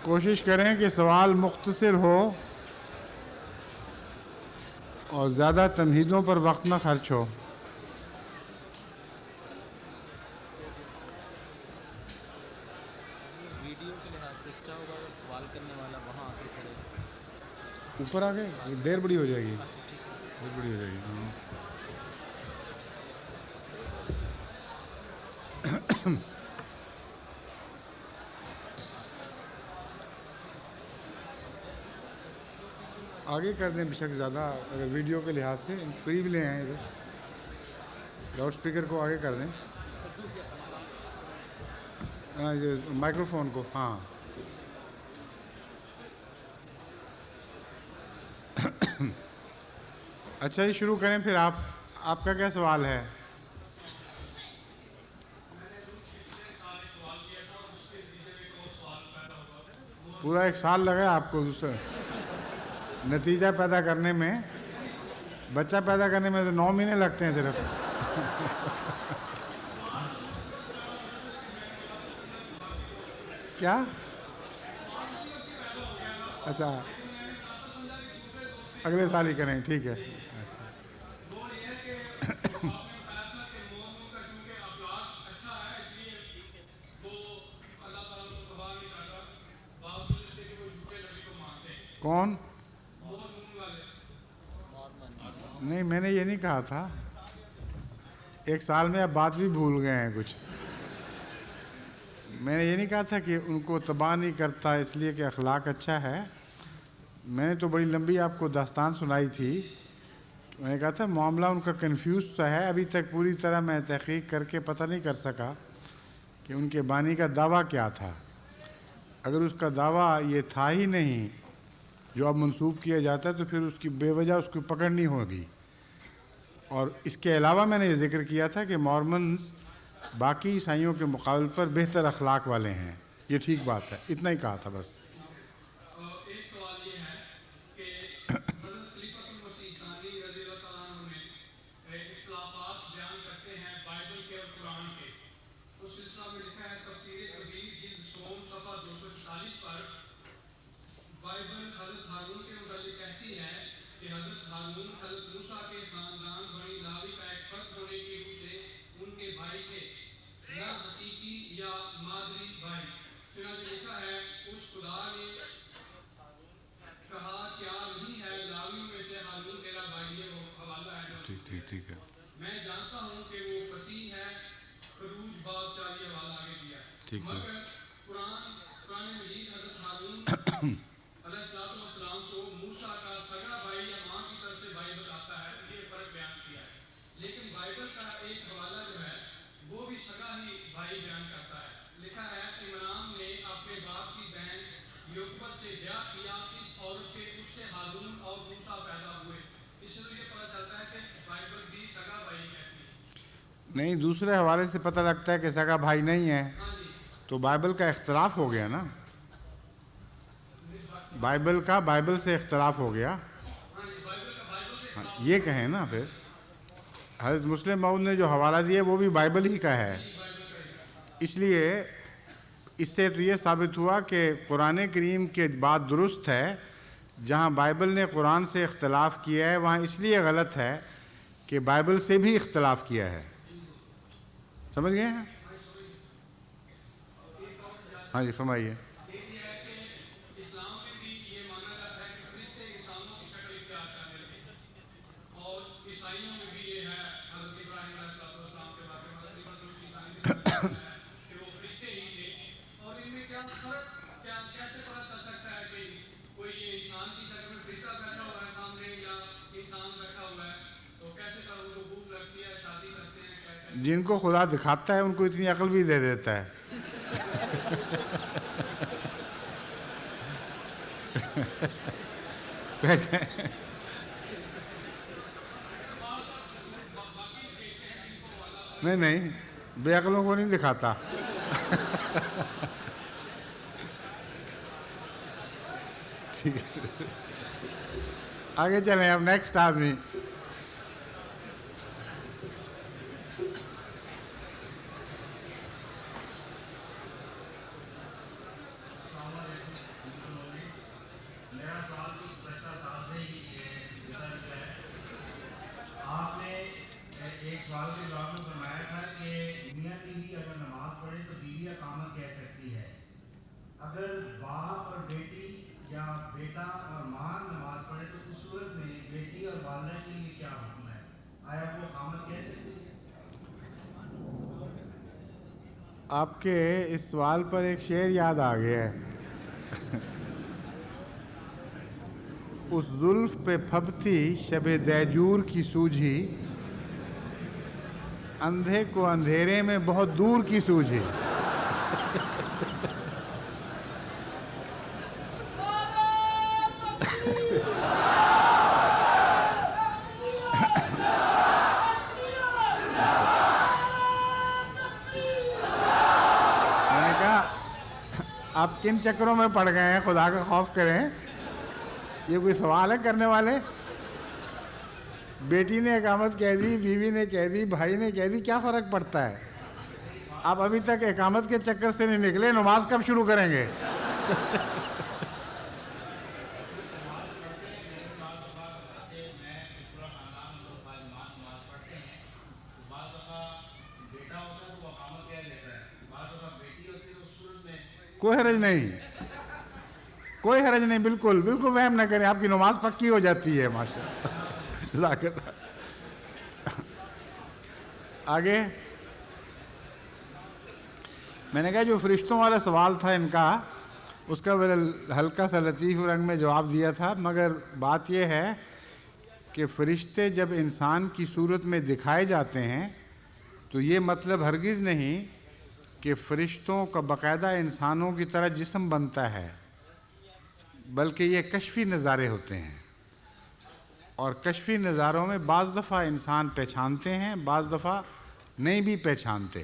کوشش کریں کہ سوال مختصر ہو اور زیادہ تمہیدوں پر وقت نہ خرچ ہو. ویڈیو کے لحاظ سے اچھا ہوگا اگر سوال کرنے والا وہاں آ کے کھڑے. اوپر آ گئے دیر بڑی ہو جائے گی. اچھا ٹھیک ہے. دیر بڑی ہو جائے گی. آگے کر دیں بے شک زیادہ اگر ویڈیو کے لحاظ سے قریب لے آئیں ادھر. لاؤڈ اسپیکر کو آگے کر دیں. مائکرو فون کو. ہاں اچھا یہ شروع کریں پھر آپ کا کیا سوال ہے؟ پورا 1 سال لگا آپ کو دوسرا نتیجہ پیدا کرنے میں. بچہ پیدا کرنے میں تو 9 مہینے لگتے ہیں صرف. کیا؟ اچھا اگلے سال ہی کریں. ٹھیک ہے. کون؟ نہیں میں نے یہ نہیں کہا تھا. 1 سال میں آپ بات بھی بھول گئے ہیں کچھ. میں نے یہ نہیں کہا تھا کہ ان کو تباہ نہیں کرتا اس لیے کہ اخلاق اچھا ہے. میں نے تو بڑی لمبی آپ کو داستان سنائی تھی. میں نے کہا تھا معاملہ ان کا کنفیوز سا ہے. ابھی تک پوری طرح میں تحقیق کر کے پتہ نہیں کر سکا کہ ان کے بانی کا دعویٰ کیا تھا. اگر اس کا دعویٰ یہ تھا ہی نہیں جو اب منسوب کیا جاتا ہے تو پھر اس کی بے وجہ اس کو پکڑنی ہوگی. اور اس کے علاوہ میں نے یہ ذکر کیا تھا کہ مورمنز باقی عیسائیوں کے مقابل پر بہتر اخلاق والے ہیں. یہ ٹھیک بات ہے. اتنا ہی کہا تھا بس. ایک سوال یہ ہے کہ حضرت خلیفۃ المسیح ثانی رضی اللہ تعالیٰ عنہ نے اختلافات بیان کرتے ہیں بائبل کے اور قرآن کے. اس سلسلہ میں لکھا ہے تفسیر کبیر جلد سوم صفحہ 240 پر بائبل حضرت ہارون کے متعلق کہتی ہے کہ حضرت ہارون حضرت موسیٰ کے خاندان بنی لاوی کا ایک فرد ہونے کی وجہ سے ان کے بھائی تھے نہ حقیقی یا مادری بھائی. چنانچہ لکھا ہے اس خدا نے کہا کیا نہیں ہے لاویوں میں سے ہارون تیرا بھائی ہے. وہ حوالہ ہے. ٹھیک ہے. میں جانتا ہوں کہ وہ فصیح ہے. خروج باب 4 یہ حوالہ آگے دیا ہے. مگر قرآن مجید حضرت ہارون علیہ السلام کو موسیٰ کا سگا بھائی یا ماں کی طرف سے بھائی بتاتا ہے. یہ فرق بیان کیا ہے. لیکن بائبل کا ایک حوالہ جو ہے وہ بھی سگا ہی بھائی بیان کرتا ہے. لکھا ہے عمران نے اپنے باپ کی بہن یوکبت سے بیاہ کیا. اس عورت کے اس سے ہارون اور موسیٰ پیدا ہوئے. اس سے یہ پتہ چلتا ہے کہ بائبل بھی سگا بھائی کہتی ہے. نہیں دوسرے حوالے سے پتہ لگتا ہے کہ سگا بھائی نہیں ہے. تو بائبل کا اختلاف ہو گیا نا. بائبل سے اختلاف ہو گیا. یہ کہیں نا پھر حضرت مسلم موعود نے جو حوالہ دیا وہ بھی بائبل ہی کا ہے. اس لیے اس سے تو یہ ثابت ہوا کہ قرآن کریم کے بات درست ہے. جہاں بائبل نے قرآن سے اختلاف کیا ہے وہاں اس لیے غلط ہے کہ بائبل سے بھی اختلاف کیا ہے. سمجھ گئے ہیں؟ ہاں جی فرمائیے. جن کو خدا دکھاتا ہے ان کو اتنی عقل بھی دے دیتا ہے. نہیں بے عقلوں کو نہیں دکھاتا. ٹھیک ہے آگے چلیں. اب نیکسٹ آدمی. ایک سوال کے جواب میں فرمایا تھا کہ میاں بیوی اگر نماز پڑھے تو بیوی اقامت کہہ سکتی ہے، اگر باپ اور بیٹی یا بیٹا اور ماں نماز پڑھے تو اس صورت میں بیٹی اور والدہ کے لیے کیا حکم ہے؟ آیا وہ اقامت کہہ سکتی ہے؟ آپ کے اس سوال پر ایک شعر یاد آ گیا ہے اس زلف پہ پھبتی شب دیجور کی سوجھی، اندھے کو اندھیرے میں بہت دور کی سوجھی۔ میں نے کہا آپ کن چکروں میں پڑ گئے ہیں، خدا کا خوف کریں، یہ کوئی سوال ہے کرنے والے؟ بیٹی نے اقامت کہہ دی، بیوی نے کہہ دی، بھائی نے کہہ دی، کیا فرق پڑتا ہے؟ آپ ابھی تک اقامت کے چکر سے نہیں نکلے، نماز کب شروع کریں گے؟ کوئی حرج نہیں، کوئی حرج نہیں، بالکل بالکل وہم نہ کریں، آپ کی نماز پکی ہو جاتی ہے ماشاءاللہ۔ جزاک اللہ۔ آگے میں نے کہا جو فرشتوں والا سوال تھا ان کا، اس کا ہلکا سا لطیف رنگ میں جواب دیا تھا، مگر بات یہ ہے کہ فرشتے جب انسان کی صورت میں دکھائے جاتے ہیں تو یہ مطلب ہرگز نہیں کہ فرشتوں کا باقاعدہ انسانوں کی طرح جسم بنتا ہے، بلکہ یہ کشفی نظارے ہوتے ہیں، اور کشفی نظاروں میں بعض دفعہ انسان پہچانتے ہیں، بعض دفعہ نہیں بھی پہچانتے۔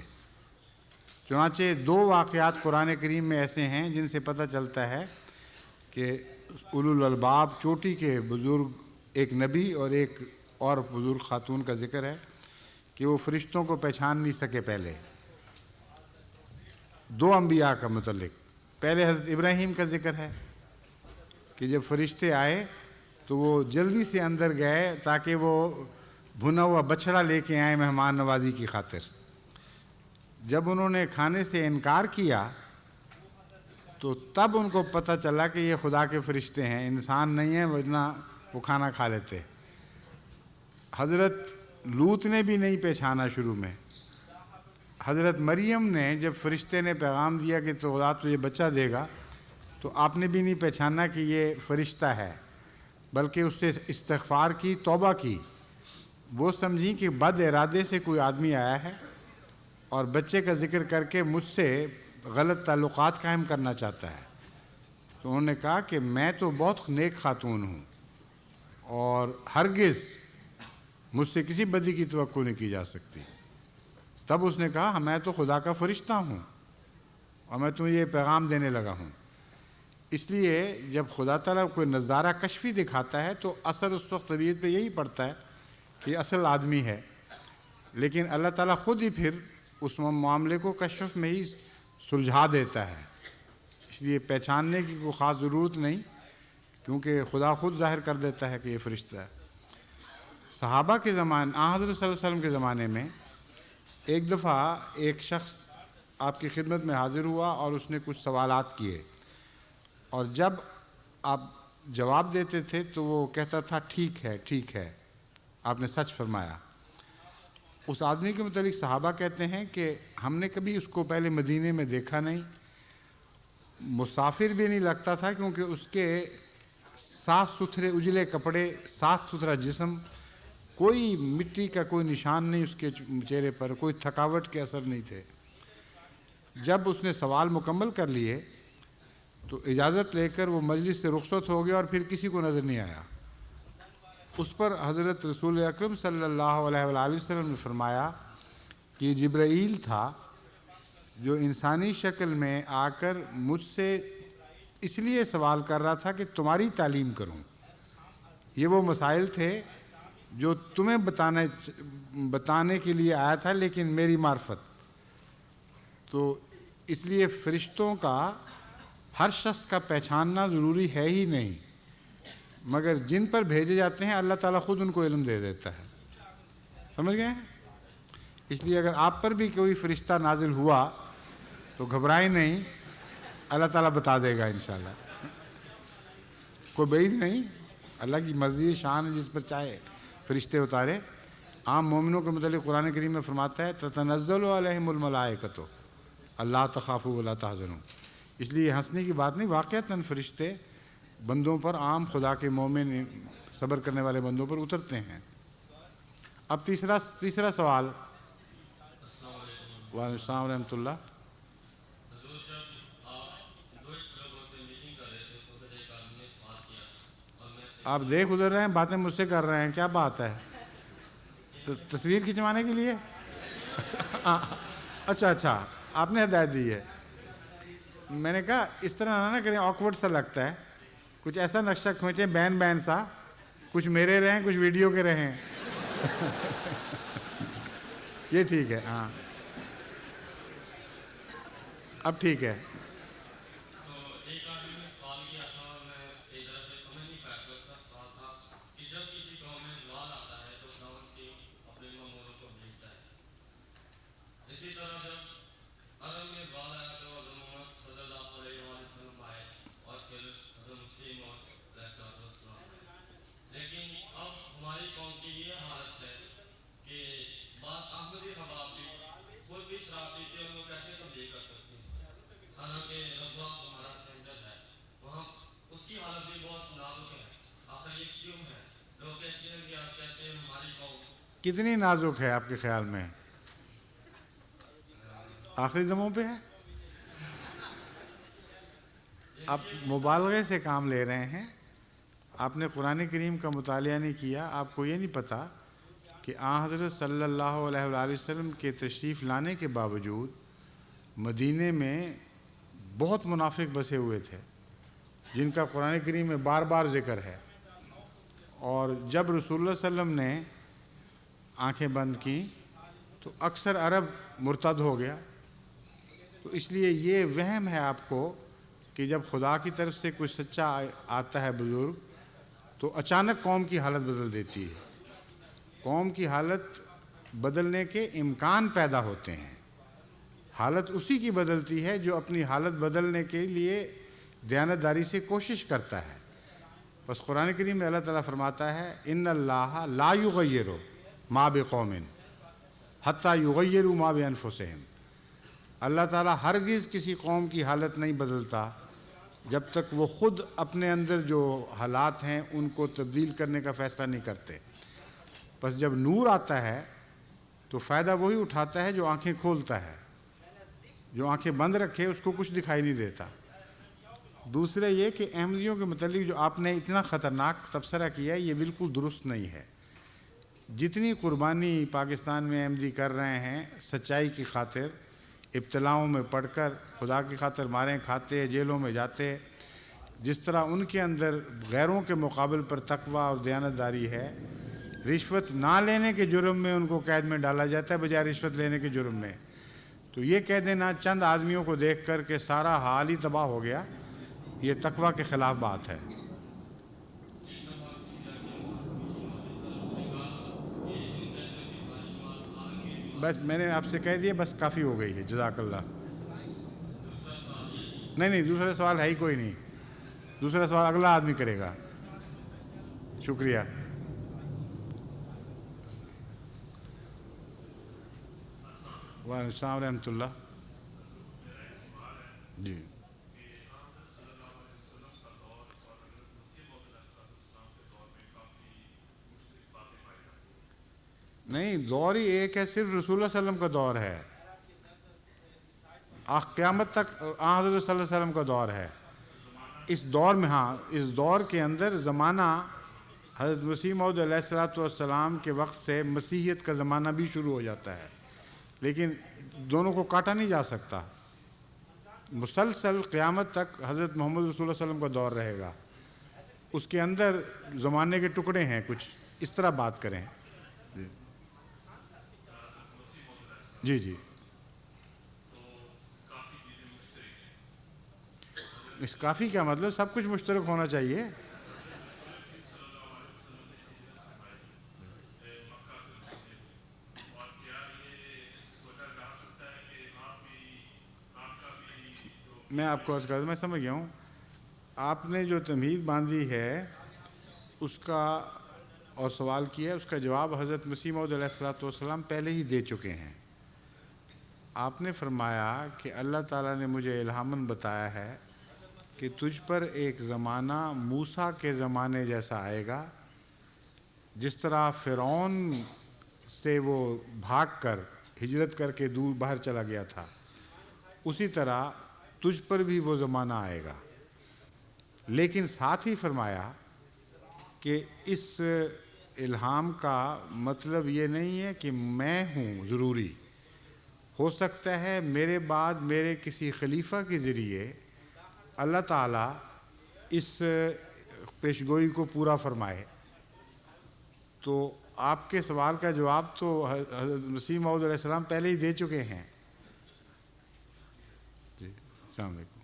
چنانچہ دو واقعات قرآن کریم میں ایسے ہیں جن سے پتہ چلتا ہے کہ اولو الالباب چوٹی کے بزرگ، ایک نبی اور ایک اور بزرگ خاتون کا ذکر ہے کہ وہ فرشتوں کو پہچان نہیں سکے پہلے، دو انبیاء کا متعلق۔ پہلے حضرت ابراہیم کا ذکر ہے کہ جب فرشتے آئے تو وہ جلدی سے اندر گئے تاکہ وہ بھنا ہوا بچڑا لے کے آئے مہمان نوازی کی خاطر۔ جب انہوں نے کھانے سے انکار کیا تو تب ان کو پتہ چلا کہ یہ خدا کے فرشتے ہیں، انسان نہیں ہیں، ورنہ وہ کھانا کھا لیتے۔ حضرت لوط نے بھی نہیں پہچانا شروع میں۔ حضرت مریم نے جب فرشتے نے پیغام دیا کہ تو خدا تجھے بچہ دے گا تو آپ نے بھی نہیں پہچانا کہ یہ فرشتہ ہے، بلکہ اس سے استغفار کی، توبہ کی۔ وہ سمجھی کہ بد ارادے سے کوئی آدمی آیا ہے اور بچے کا ذکر کر کے مجھ سے غلط تعلقات قائم کرنا چاہتا ہے۔ تو انہوں نے کہا کہ میں تو بہت نیک خاتون ہوں اور ہرگز مجھ سے کسی بدی کی توقع نہیں کی جا سکتی۔ تب اس نے کہا میں تو خدا کا فرشتہ ہوں اور میں تمہیں یہ پیغام دینے لگا ہوں۔ اس لیے جب خدا تعالیٰ کوئی نظارہ کشفی دکھاتا ہے تو اثر اس وقت طبیعت پہ یہی پڑتا ہے کہ اصل آدمی ہے، لیکن اللہ تعالیٰ خود ہی پھر اس معاملے کو کشف میں ہی سلجھا دیتا ہے۔ اس لیے پہچاننے کی کوئی خاص ضرورت نہیں، کیونکہ خدا خود ظاہر کر دیتا ہے کہ یہ فرشتہ ہے۔ صحابہ کے زمانے، حضرت صلی اللہ علیہ وسلم کے زمانے میں ایک دفعہ ایک شخص آپ کی خدمت میں حاضر ہوا اور اس نے کچھ سوالات کیے، اور جب آپ جواب دیتے تھے تو وہ کہتا تھا ٹھیک ہے ٹھیک ہے، آپ نے سچ فرمایا۔ اس آدمی کے متعلق صحابہ کہتے ہیں کہ ہم نے کبھی اس کو پہلے مدینے میں دیکھا نہیں، مسافر بھی نہیں لگتا تھا، کیونکہ اس کے صاف ستھرے اجلے کپڑے، صاف ستھرا جسم، کوئی مٹی کا کوئی نشان نہیں اس کے چہرے پر، کوئی تھکاوٹ کے اثر نہیں تھے۔ جب اس نے سوال مکمل کر لیے تو اجازت لے کر وہ مجلس سے رخصت ہو گیا اور پھر کسی کو نظر نہیں آیا۔ اس پر حضرت رسول اکرم صلی اللہ علیہ وآلہ وسلم نے فرمایا کہ یہ جبرائیل تھا جو انسانی شکل میں آ کر مجھ سے اس لیے سوال کر رہا تھا کہ تمہاری تعلیم کروں۔ یہ وہ مسائل تھے جو تمہیں بتانے کے لیے آیا تھا، لیکن میری معرفت۔ تو اس لیے فرشتوں کا ہر شخص کا پہچاننا ضروری ہے ہی نہیں، مگر جن پر بھیجے جاتے ہیں اللہ تعالیٰ خود ان کو علم دے دیتا ہے۔ سمجھ گئے؟ اس لیے اگر آپ پر بھی کوئی فرشتہ نازل ہوا تو گھبرائیں نہیں، اللہ تعالیٰ بتا دے گا انشاءاللہ، کوئی بعید نہیں، اللہ کی مرضی شان ہے، جس پر چاہے فرشتے اتارے۔ عام مومنوں کے متعلق قرآن کریم میں فرماتا ہے تتنزل علیہم الملائکۃ اللہ تخافوا ولا تحزنوا، اس لیے ہنسنے کی بات نہیں، واقعتاً فرشتے بندوں پر، عام خدا کے مومن صبر کرنے والے بندوں پر اترتے ہیں۔ اب تیسرا سوال۔ وعلیکم السلام ورحمۃ اللہ۔ آپ دیکھ ادھر رہے ہیں، باتیں مجھ سے کر رہے ہیں، کیا بات ہے؟ تصویر کھنچوانے کے لیے؟ اچھا آپ نے ہدایت دی ہے۔ میں نے کہا اس طرح نہ کریں، آکورڈ سا لگتا ہے، کچھ ایسا نقشہ کھینچیں بین سا، کچھ میرے رہیں کچھ ویڈیو کے رہیں۔ یہ ٹھیک ہے، ہاں اب ٹھیک ہے۔ کتنی نازک ہے آپ کے خیال میں؟ آخری دموں پہ ہے؟ آپ مبالغے سے کام لے رہے ہیں، آپ نے قرآن کریم کا مطالعہ نہیں کیا، آپ کو یہ نہیں پتا کہ آن حضرت صلی اللہ علیہ وآلہ وسلم کے تشریف لانے کے باوجود مدینے میں بہت منافق بسے ہوئے تھے جن کا قرآن کریم میں بار بار ذکر ہے، اور جب رسول اللہ صلی اللہ علیہ وسلم نے آنکھیں بند کی تو اکثر عرب مرتد ہو گیا۔ تو اس لیے یہ وہم ہے آپ کو کہ جب خدا کی طرف سے کچھ سچا آتا ہے بزرگ تو اچانک قوم کی حالت بدل دیتی ہے، قوم کی حالت بدلنے کے امکان پیدا ہوتے ہیں، حالت اسی کی بدلتی ہے جو اپنی حالت بدلنے کے لیے دیانتداری سے کوشش کرتا ہے۔ بس قرآن کریم میں اللہ تعالیٰ فرماتا ہے ان اللہ لا یغیر ما بقوم حتی یغیروا ما بانفسہم، اللہ تعالیٰ ہرگز کسی قوم کی حالت نہیں بدلتا جب تک وہ خود اپنے اندر جو حالات ہیں ان کو تبدیل کرنے کا فیصلہ نہیں کرتے۔ بس جب نور آتا ہے تو فائدہ وہی اٹھاتا ہے جو آنکھیں کھولتا ہے، جو آنکھیں بند رکھے اس کو کچھ دکھائی نہیں دیتا۔ دوسرا یہ کہ احمدیوں کے متعلق جو آپ نے اتنا خطرناک تبصرہ کیا ہے یہ بالکل درست نہیں ہے۔ جتنی قربانی پاکستان میں احمدی کر رہے ہیں سچائی کی خاطر، ابتلاؤں میں پڑھ کر خدا کی خاطر ماریں کھاتے، جیلوں میں جاتے، جس طرح ان کے اندر غیروں کے مقابل پر تقوی اور دیانتداری ہے، رشوت نہ لینے کے جرم میں ان کو قید میں ڈالا جاتا ہے بجائے رشوت لینے کے جرم میں۔ تو یہ کہہ دینا چند آدمیوں کو دیکھ کر کہ سارا حال ہی تباہ ہو گیا، یہ تقوی کے خلاف بات ہے۔ بس میں نے آپ سے کہہ دیا، بس کافی ہو گئی ہے، جزاک اللہ۔ نہیں دوسرا سوال ہے ہی کوئی نہیں، دوسرا سوال اگلا آدمی کرے گا۔ شکریہ۔ وعلیکم السلام ورحمۃ اللہ۔ جی نہیں، دور ہی ایک ہے، صرف رسول اللہ صلی اللہ علیہ وسلم کا دور ہے، قیامت تک حضرت صلی اللہ علیہ وسلم کا دور ہے۔ اس دور میں، ہاں اس دور کے اندر زمانہ حضرت مسیح موعود علیہ الصلوۃ والسلام کے وقت سے مسیحیت کا زمانہ بھی شروع ہو جاتا ہے، لیکن دونوں کو کاٹا نہیں جا سکتا۔ مسلسل قیامت تک حضرت محمد رسول اللہ صلی اللہ علیہ وسلم کا دور رہے گا، اس کے اندر زمانے کے ٹکڑے ہیں کچھ، اس طرح بات کریں۔ جی اس کافی کیا مطلب؟ سب کچھ مشترک ہونا چاہیے۔ मैं आपको अर्ज़ कर, मैं समझ गया हूँ। आपने जो तमहीद बांधी है उसका और सवाल किया है, उसका जवाब हज़रत मसीह मौऊद अलैहिस्सलाम पहले ही दे चुके हैं। आपने फरमाया कि अल्लाह ताला ने मुझे इल्हामन बताया है कि तुझ पर एक ज़माना मूसा के ज़माने जैसा आएगा, जिस तरह फ़िरौन से वो भागकर हिजरत करके दूर बाहर चला गया था, उसी तरह तुझ पर भी वो ज़माना आएगा। लेकिन साथ ही फरमाया कि इस इल्हाम का मतलब ये नहीं है कि मैं हूँ ज़रूरी, हो सकता है मेरे बाद मेरे किसी खलीफा के ज़रिए अल्लाह ताला इस पेशगोई को पूरा फरमाए। तो आपके सवाल का जवाब तो हज़रत मसीह मौऊद अलैहिस्सलाम पहले ही दे चुके हैं। जी, अस्सलाम वालेकुम।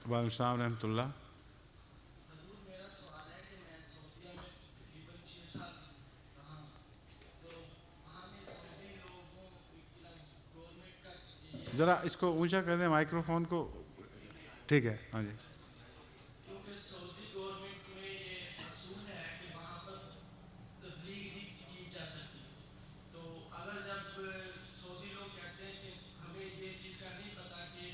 वालेकुम सलाम रहमतुल्लाह। ज़रा इसको ऊंचा कर दें माइक्रोफोन को। ठीक है, हाँ जी। क्योंकि सऊदी गवर्नमेंट में ये असूल है कि वहाँ पर तबलीग ही की जा सकती है। तो अगर जब सऊदी लोग कहते हैं कि हमें ये चीज़ का नहीं पता कि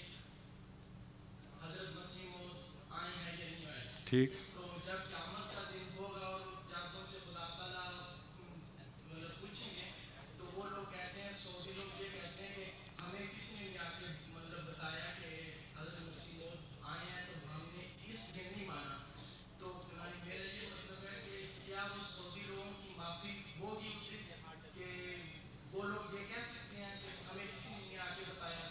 हज़रत मसीह मौऊद आए हैं या नहीं आए, ठीक, तो जब क़यामत का दिन होगा और जब उनसे खुदा ताला मतलब पूछेंगे, तो वो लोग कहते हैं, सऊदी लोग ये कहते हैं कि हमें किसी ने नहीं आके मतलब बताया कि हज़रत मसीह मौऊद आए हैं, तो हमने इस दिन नहीं माना। तो मेरा ये मतलब है कि क्या वो सऊदी लोगों की माफ़ी होगी उस दिन कि वो लोग ये कह सकते हैं कि हमें किसी ने नहीं आके बताया।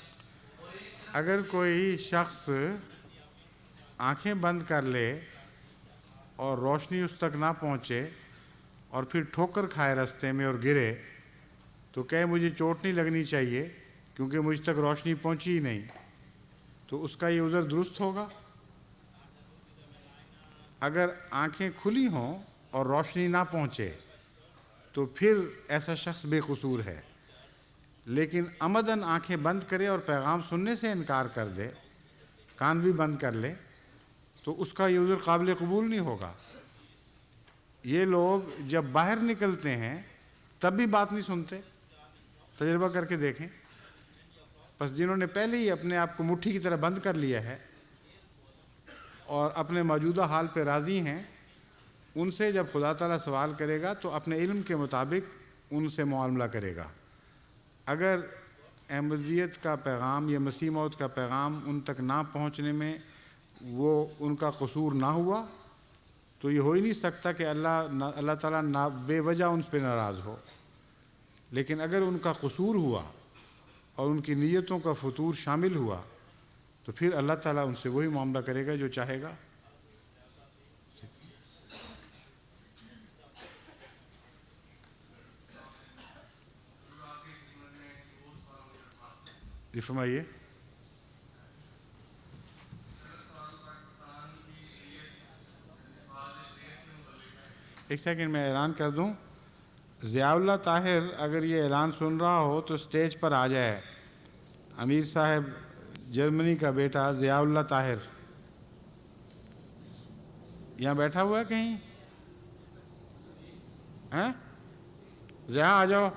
और एक अगर कोई शख्स आंखें बंद कर ले और रोशनी उस तक ना पहुँचे और फिर ठोकर खाए रास्ते में और गिरे, तो कहे मुझे चोट नहीं लगनी चाहिए क्योंकि मुझ तक रोशनी पहुँची ही नहीं, तो उसका ये उज़र दुरुस्त होगा? अगर आंखें खुली हों और रोशनी ना पहुँचे तो फिर ऐसा शख्स बेकसूर है। लेकिन अमदन आंखें बंद करे और पैगाम सुनने से इनकार कर दे, कान भी बंद कर ले, तो उसका ये उज़र काबिल कबूल नहीं होगा। ये लोग जब बाहर निकलते हैं तब भी बात नहीं सुनते, तजुर्बा करके देखें। बस जिन्होंने पहले ही अपने आप को मुट्ठी की तरह बंद कर लिया है और अपने मौजूदा हाल पे राज़ी हैं, उनसे जब खुदा ताला सवाल करेगा तो अपने इल्म के मुताबिक उनसे मुआमला करेगा। अगर अहमदियत का पैगाम या मसीह मौत का पैगाम उन तक ना पहुँचने में वो उनका कसूर ना हुआ, तो ये हो ही नहीं सकता कि अल्लाह ताला ना बेवजह उन पर नाराज़ हो। लेकिन अगर उनका कसूर हुआ और उनकी नीयतों का फतूर शामिल हुआ, तो फिर अल्लाह ताला उनसे वही मामला करेगा जो चाहेगा। जी फरमाइए। एक सेकंड मैं ऐलान कर दूं, ज़ियाउल्लाह ताहिर अगर ये ऐलान सुन रहा हो तो स्टेज पर आ जाए। अमीर साहब जर्मनी का बेटा ज़ियाउल्लाह ताहिर यहाँ बैठा हुआ है कहीं? हैं? ज़िया आ जाओ,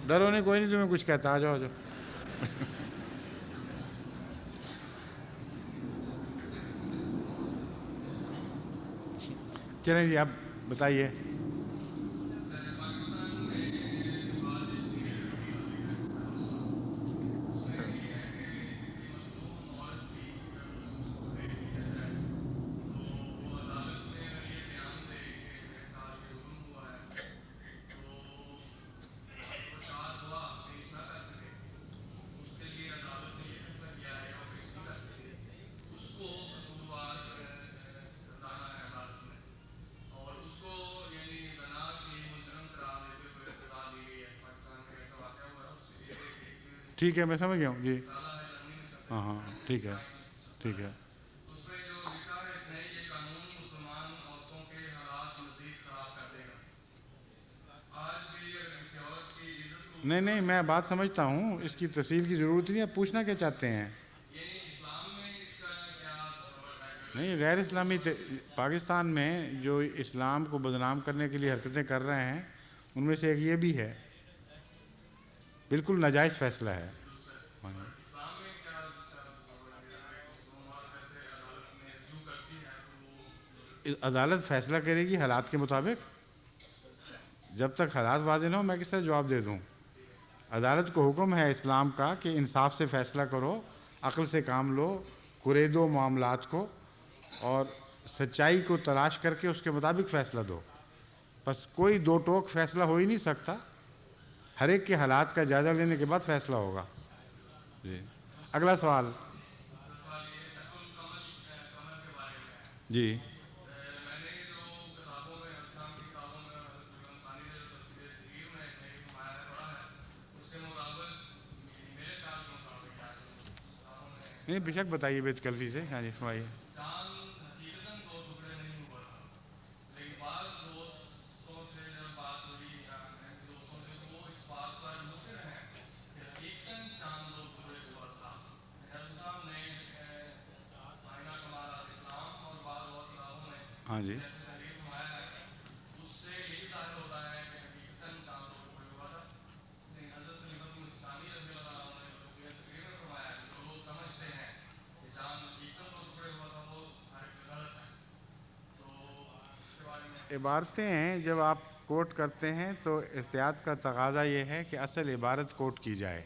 डरो नहीं, कोई नहीं तुम्हें कुछ कहता, आ जाओ आ जाओ। चलें जी, आप बताइए। ठीक है, मैं समझ गया हूँ जी। हाँ हाँ, ठीक है, ठीक है। उसमें जो लिखा है इसने ये कानून नहीं नहीं, मैं बात समझता हूँ, इसकी तफसील की ज़रूरत नहीं है। पूछना क्या चाहते हैं? नहीं, गैर इस्लामी पाकिस्तान में जो इस्लाम को बदनाम करने के लिए हरकतें कर रहे हैं, उनमें से एक ये भी है। बिल्कुल नाजायज़ फ़ैसला है। अदालत फ़ैसला करेगी हालात के मुताबिक। जब तक हालात वाज़ेह न हो, मैं किस तरह जवाब दे दूँ? अदालत को हुक्म है इस्लाम का कि इंसाफ से फ़ैसला करो, अक्ल से काम लो, कुरेदो मामलात को और सच्चाई को तलाश करके उसके मुताबिक फ़ैसला दो। बस कोई दो टोक फ़ैसला हो ही नहीं सकता। हर एक के हालात का जायज़ा लेने के बाद फ़ैसला होगा। जी, अगला सवाल। जी, नहीं बेशक बताइए बेत कल्फी से। हाँ जी, फरमाइए। हाँ जी, इबारतें हैं जब आप कोट करते हैं तो एहतियात का तकाजा ये है कि असल इबारत कोट की जाए,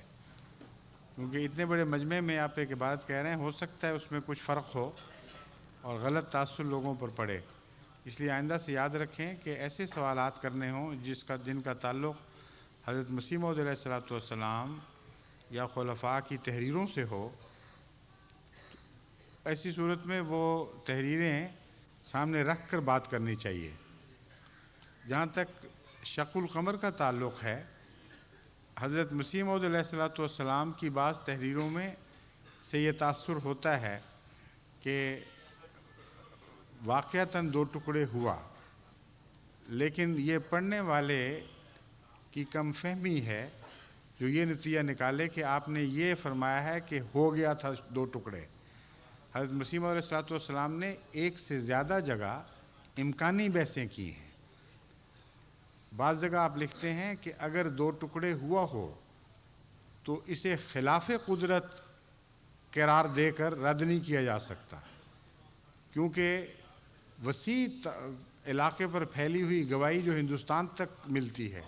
क्योंकि इतने बड़े मजमे में आप एक इबारत कह रहे हैं, हो सकता है उसमें कुछ फ़र्क हो और गलत तासुर लोगों पर पड़े। इसलिए आइंदा से याद रखें कि ऐसे सवालात करने हों जिनका ताल्लुक़ हज़रत मसीह मौऊद अलैहिस्सलाम या खुलफ़ा की तहरीरों से हो, ऐसी सूरत में वो तहरीरें सामने रख कर बात करनी चाहिए। जहाँ तक शक़ुल क़मर का ताल्लुक़ है, हज़रत मसीह मौऊद अलैहिस्सलाम की बाज़ तहरीरों में से ये तासुर होता है कि वाक़अतन दो टुकड़े हुआ, लेकिन ये पढ़ने वाले की कम फहमी है जो ये नतीजा निकाले कि आपने ये फ़रमाया है कि हो गया था दो टुकड़े। हज़रत मसीह मौऊद अलैहिस्सलाम ने एक से ज़्यादा जगह इम्कानी बहसें की हैं। बाज़ जगह आप लिखते हैं कि अगर दो टुकड़े हुआ हो तो इसे खिलाफ़ कुदरत करार देकर रद्द नहीं किया जा सकता, क्योंकि वसी इलाके पर फैली हुई गवाही जो हिंदुस्तान तक मिलती है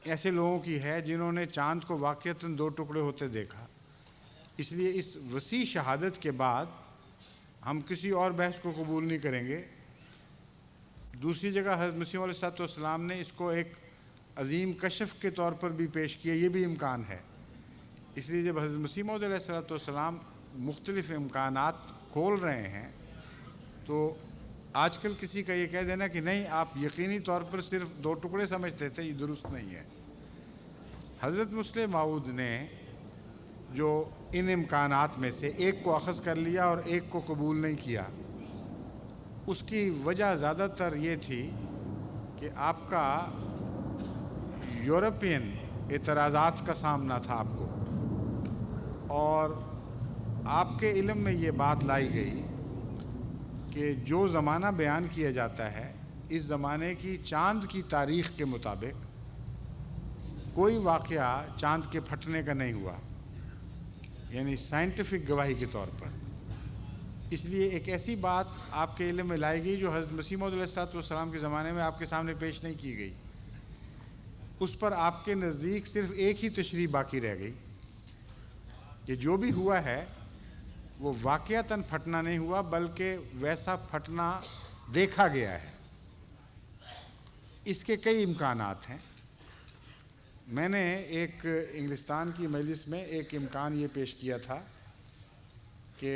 ऐसे लोगों की है जिन्होंने चाँद को वाक़अतन दो टुकड़े होते देखा। इसलिए इस वसी शहादत के बाद हम किसी और बहस को कबूल नहीं करेंगे। दूसरी जगह हज़रत मसीह अलैहिस्सलाम ने इसको एक अज़ीम कशफ़ के तौर पर भी पेश किया, ये भी इम्कान है। इसलिए जब हज़रत मसीह मौऊद अलैहिस्सलाम मुख्तलिफ़ इम्कानात खोल रहे हैं तो आजकल किसी का ये कह देना कि नहीं आप यकीनी तौर पर सिर्फ दो टुकड़े समझते थे, ये दुरुस्त नहीं है। हज़रत मुस्लिम माऊद ने जो इन इम्कानात में से एक को अख़ज़ कर लिया और एक को कबूल नहीं किया, उसकी वजह ज़्यादातर ये थी कि आपका यूरोपियन एतराज़ात का सामना था आपको, और आपके इल्म में ये बात लाई गई कि जो ज़माना बयान किया जाता है इस ज़माने की चाँद की तारीख़ के मुताबिक कोई वाक़या चाँद के फटने का नहीं हुआ, यानी साइंटिफिक गवाही के तौर पर। इसलिए एक ऐसी बात आपके इल्म में लाई गई जो हज़रत मसीह मौऊद अलैहिस्सलाम के ज़माने में आपके सामने पेश नहीं की गई। उस पर आपके नज़दीक सिर्फ एक ही तशरीह बाकी रह गई कि जो भी हुआ है वो वाक़अतन फटना नहीं हुआ, बल्कि वैसा फटना देखा गया है। इसके कई इम्कानात हैं। मैंने एक इंग्लिस्तान की मजलिस में एक इम्कान ये पेश किया था कि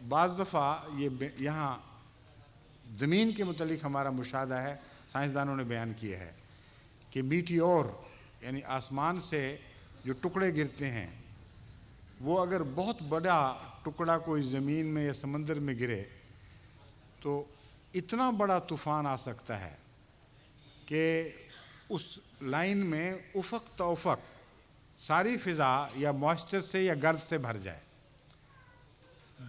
बाज़ दफ़ा ये यहाँ ज़मीन के मुतल्लिक़ हमारा मुशाहदा है, साइंसदानों ने बयान किया है कि मीटियोर यानी आसमान से जो टुकड़े गिरते हैं वो अगर बहुत बड़ा टुकड़ा कोई ज़मीन में या समंदर में गिरे तो इतना बड़ा तूफ़ान आ सकता है कि उस लाइन में उफक तौफक सारी फिज़ा या मॉइस्चर से या गर्द से भर जाए।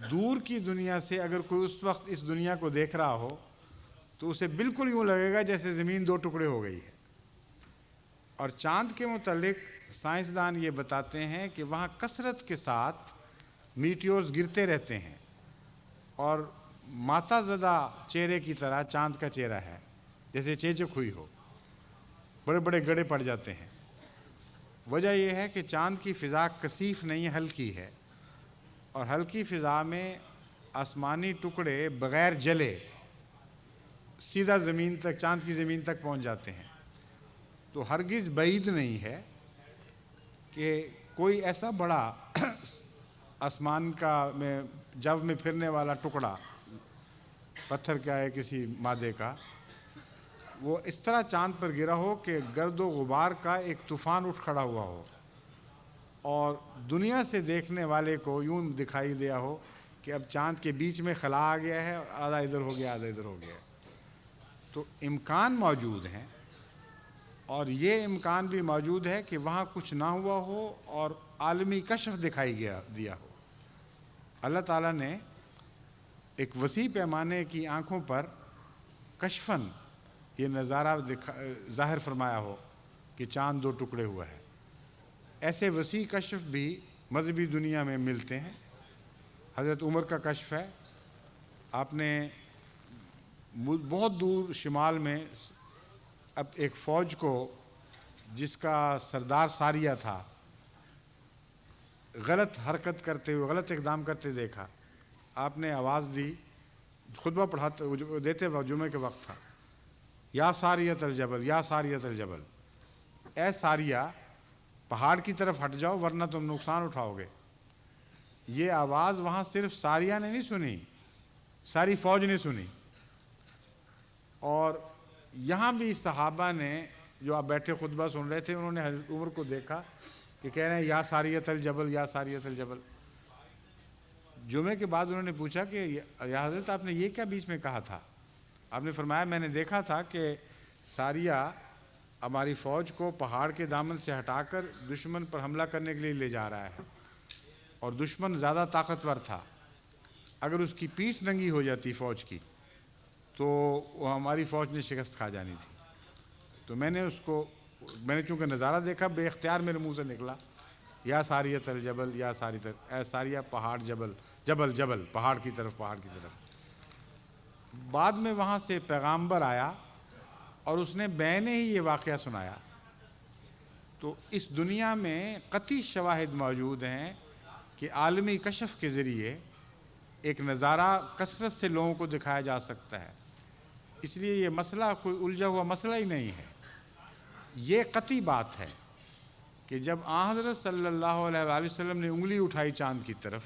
दूर की दुनिया से अगर कोई उस वक्त इस दुनिया को देख रहा हो तो उसे बिल्कुल यूँ लगेगा जैसे ज़मीन दो टुकड़े हो गई है। और चाँद के मुतालिक साइंसदान ये बताते हैं कि वहाँ कसरत के साथ मीटियोर्स गिरते रहते हैं और माता ज़दा चेहरे की तरह चाँद का चेहरा है, जैसे चेचक हुई हो, बड़े बड़े गड़े पड़ जाते हैं। वजह यह है कि चाँद की फ़िज़ा कसीफ नहीं, हल्की है, और हल्की फ़िज़ा में आसमानी टुकड़े बग़ैर जले सीधा ज़मीन तक, चाँद की ज़मीन तक पहुंच जाते हैं। तो हरगिज़ बईद नहीं है कि कोई ऐसा बड़ा आसमान का में जव में फिरने वाला टुकड़ा, पत्थर क्या है किसी मादे का, वो इस तरह चाँद पर गिरा हो कि गर्द व गुबार का एक तूफ़ान उठ खड़ा हुआ हो और दुनिया से देखने वाले को यूं दिखाई दिया हो कि अब चाँद के बीच में खला आ गया है, आधा इधर हो गया आधा इधर हो गया। तो इम्कान मौजूद हैं, और ये इम्कान भी मौजूद है कि वहाँ कुछ ना हुआ हो और आलमी कशफ दिखाई दिया हो। अल्लाह ताला ने एक वसी पैमाने की आँखों पर कशफन ये नज़ारा ज़ाहिर फरमाया हो कि चाँद दो टुकड़े हुआ है। ऐसे वसी कशफ भी मज़हबी दुनिया में मिलते हैं। हज़रत उमर का कशफ है, आपने बहुत दूर शिमाल में अब एक फ़ौज को जिसका सरदार सारिया था गलत हरकत करते हुए, गलत इक़दाम करते देखा। आपने आवाज़ दी, खुतबा पढ़ाते देते वक्त जुमे के वक्त था, या सारियत अल जबल, या सारियत अल जबल, ए सारिया पहाड़ की तरफ हट जाओ वरना तुम नुकसान उठाओगे। ये आवाज़ वहाँ सिर्फ सारिया ने नहीं सुनी, सारी फ़ौज ने सुनी। और यहाँ भी सहाबा ने जो आप बैठे खुतबा सुन रहे थे, उन्होंने हज़रत उमर को देखा कि कह रहे हैं या सारियत अल जबल, या सारियत अल जबल। जुमे के बाद उन्होंने पूछा कि या हज़रत आपने ये क्या बीच में कहा था? आपने फरमाया मैंने देखा था कि सारिया हमारी फ़ौज को पहाड़ के दामन से हटाकर दुश्मन पर हमला करने के लिए ले जा रहा है, और दुश्मन ज़्यादा ताकतवर था। अगर उसकी पीठ नंगी हो जाती फ़ौज की तो वो हमारी फ़ौज ने शिकस्त खा जानी थी। तो मैंने चूँकि नज़ारा देखा, बेख्तियार मेरे मुंह से निकला या सारियत अल जबल, या सारिया पहाड़, जबल जबल जबल, पहाड़ की तरफ, पहाड़ की तरफ। बाद में वहाँ से पैगाम्बर आया और उसने बैने ही ये वाक़या सुनाया। तो इस दुनिया में कतई शवाहिद मौजूद हैं कि आलमी कशफ के ज़रिए एक नज़ारा कसरत से लोगों को दिखाया जा सकता है। इसलिए ये मसला कोई उलझा हुआ मसला ही नहीं है। ये कतई बात है कि जब हज़रत सल्लल्लाहु अलैहि वसल्लम ने उंगली उठाई चाँद की तरफ,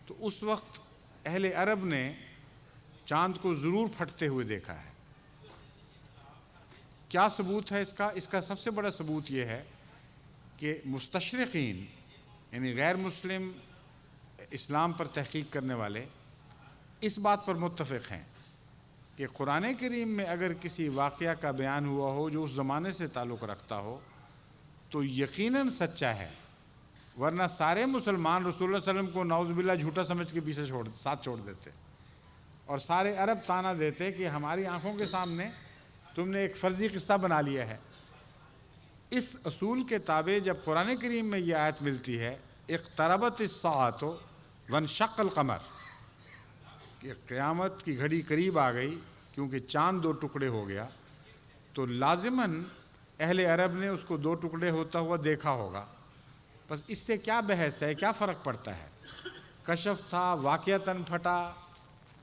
तो उस वक्त अहले अरब ने चाँद को ज़रूर फटते हुए देखा है। क्या सबूत है इसका? इसका सबसे बड़ा सबूत ये है कि मुस्तशरिकीन यानी गैर मुस्लिम इस्लाम पर तहकीक करने वाले इस बात पर मुत्तफ़िक़ हैं कि कुरान करीम में अगर किसी वाक़या का बयान हुआ हो जो उस ज़माने से ताल्लुक़ रखता हो तो यकीनन सच्चा है, वरना सारे मुसलमान रसूलुल्लाह सल्लल्लाहु अलैहि वसल्लम को नाउज़ुबिल्लाह झूठा समझ के पीछे साथ छोड़ देते, और सारे अरब ताना देते कि हमारी आँखों के सामने तुमने एक फ़र्ज़ी किस्सा बना लिया है। इस असूल के ताबे जब कुरान करीम में ये आयत मिलती है, इक़्तरबत इस्साअतु वन्शक़्क़ल क़मर, कि क़यामत की घड़ी करीब आ गई क्योंकि चाँद दो टुकड़े हो गया, तो लाज़िमन अहले अरब ने उसको दो टुकड़े होता हुआ देखा होगा। बस इससे क्या बहस है, क्या फ़र्क पड़ता है? कशफ था, वाक़ियतन फटा,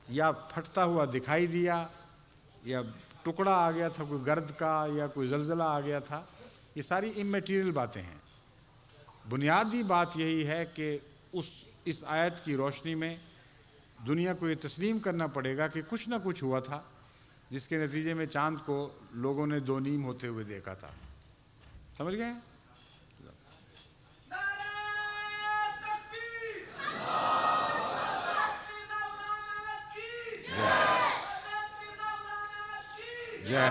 या फटता हुआ दिखाई दिया, या टुकड़ा आ गया था कोई गर्द का, या कोई ज़लज़ला आ गया था, ये सारी इमैटीरियल बातें हैं। बुनियादी बात यही है कि इस आयत की रोशनी में दुनिया को ये तस्लीम करना पड़ेगा कि कुछ ना कुछ हुआ था जिसके नतीजे में चाँद को लोगों ने दो नीम होते हुए देखा था। समझ गए? जय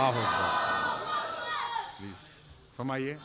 अल्लाह अकबर। प्लीज फरमाइए।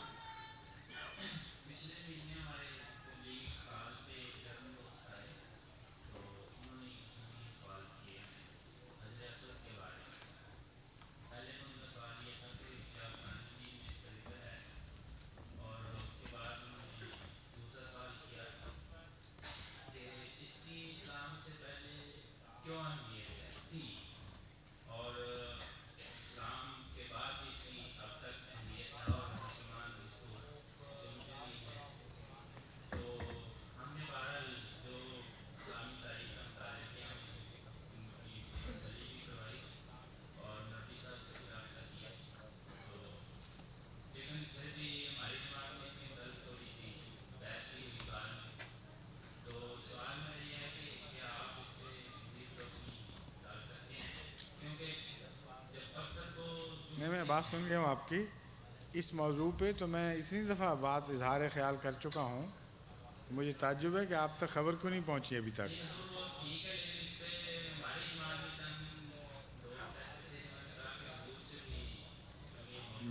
नहीं, मैं बात सुन गया हूँ आपकी। इस मौजू पे तो मैं इतनी दफ़ा बात इजहार ख्याल कर चुका हूँ, मुझे ताज्जुब है कि आप तक खबर क्यों नहीं पहुँची अभी तक।